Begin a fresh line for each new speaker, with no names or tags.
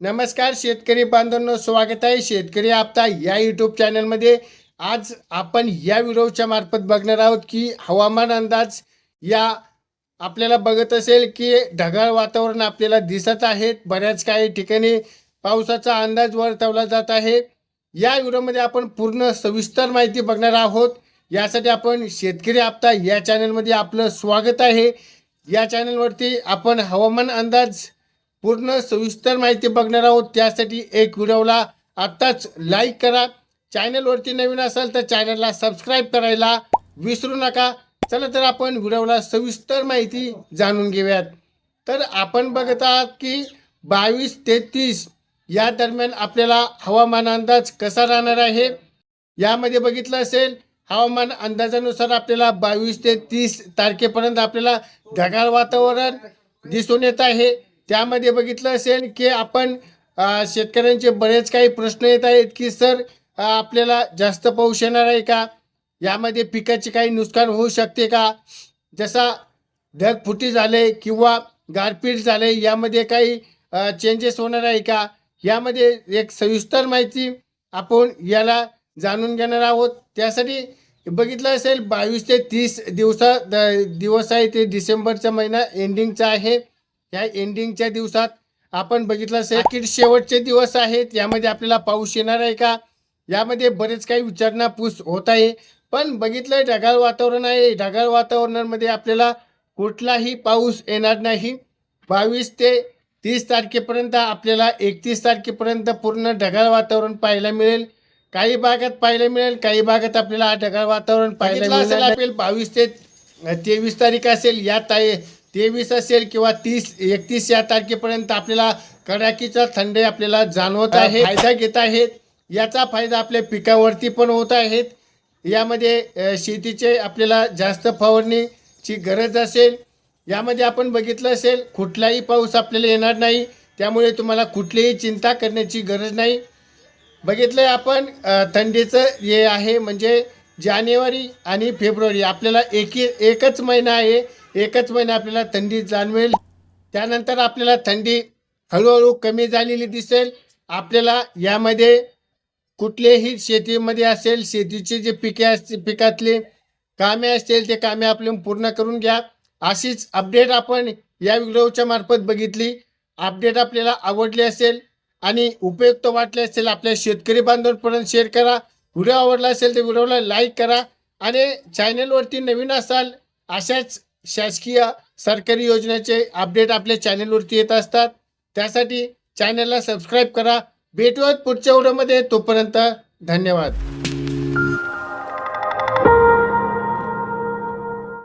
नमस्कार शेतकरी बांधवांनो, स्वागत आहे शेतकरी आपता या यूट्यूब चॅनलमध्ये। आज आपण या व्हिडिओच्या मार्फत बघणार आहोत की हवामान अंदाज या आपल्याला बघत असेल की ढगाळ वातावरण आपल्याला दिसत आहेत। बऱ्याच काही ठिकाणी पावसाचा अंदाज वर्तवला जात आहे। या व्हिडिओमध्ये आपण पूर्ण सविस्तर माहिती बघणार आहोत। यासाठी आपण शेतकरी आपता या चॅनलमध्ये आपलं स्वागत आहे। या चॅनलवरती आपण हवामान अंदाज पूर्ण सविस्तर माहिती बघणार आहोत। त्यासाठी एक व्हिडिओला आत्ताच लाईक करा। चॅनलवरती नवीन असाल तर चॅनलला सबस्क्राईब करायला विसरू नका। चला तर आपण व्हिडिओला सविस्तर माहिती जाणून घेऊयात। तर आपण बघत आहात की 22 ते 30 या दरम्यान आपल्याला हवामान अंदाज कसा राहणार आहे। यामध्ये बघितलं असेल हवामान अंदाजानुसार आपल्याला 22 ते 30 तारखेपर्यंत आपल्याला ढगाळ वातावरण दिसून येत आहे। त्यामध्ये बघितलं असेल की आपण शेतकऱ्यांचे बरेच काही प्रश्न येत आहेत की सर आपल्याला जास्त पाऊस येणार आहे का, यामध्ये पिकाचे काही नुकसान होऊ शकते का, जसा ढगफुटी झाले किंवा गारपीट झाले यामध्ये काही चेंजेस होणार आहे का, यामध्ये एक सविस्तर माहिती आपण याला जाणून घेणार आहोत। त्यासाठी बघितलं असेल 22 ते 30 दिवस आहे ते डिसेंबरचा महिना एंडिंगचा आहे। या एंडिंगच्या दिवसात आपण बघितलं असेल की शेवटचे दिवस आहेत, यामध्ये आपल्याला पाऊस येणार आहे का, यामध्ये बरेच काही विचारणापूस होत आहे। पण बघितलं ढगाळ वातावरण आहे, ढगाळ वातावरणामध्ये आपल्याला कुठलाही पाऊस येणार नाही। 22 ते 30 तारखेपर्यंत आपल्याला 31 तारखेपर्यंत पूर्ण ढगाळ वातावरण पाहायला मिळेल। काही भागात पाहायला मिळेल, काही भागात आपल्याला ढगाळ वातावरण पाहायला मिळेल। 22 ते 23 तारीख असेल, या 23 असेल किंवा 30-31 या तारखेपर्यंत आपल्याला कडाकीचा थंडी आपल्याला जाणवत आहे, फायदा घेत आहेत। याचा फायदा आपल्या पिकावरती पण होत आहेत। यामध्ये शेतीचे आपल्याला जास्त फवारणीची गरज असेल। यामध्ये आपण बघितलं असेल कुठलाही पाऊस आपल्याला येणार नाही, त्यामुळे तुम्हाला कुठलीही चिंता करण्याची गरज नाही। बघितलं आपण थंडीचं हे आहे म्हणजे जानेवारी आणि फेब्रुवारी आपल्याला एकच महिना आहे, एकच महिना आपल्याला थंडी जाणवेल। त्यानंतर आपल्याला थंडी हळूहळू कमी झालेली दिसेल। आपल्याला यामध्ये कुठलेही शेतीमध्ये असेल, शेतीचे जे पिके असतील, पिकातले कामे असतील ते कामे आपले पूर्ण करून घ्या। अशीच अपडेट आपण या व्हिडिओच्या मार्फत बघितली। अपडेट आपल्याला आवडली असेल आणि उपयुक्त वाटले असेल आपल्या शेतकरी बांधवांपर्यंत शेअर करा। व्हिडिओ आवडला असेल तर व्हिडिओला लाईक करा आणि चॅनलवरती नवीन असाल अशाच शासकीय सरकारी योजनेचे अपडेट आपल्या चॅनलवरती येत असतात, त्यासाठी चॅनलला सबस्क्राईब करा। भेटूयात पुढच्या व्हिडिओमध्ये, तोपर्यंत धन्यवाद।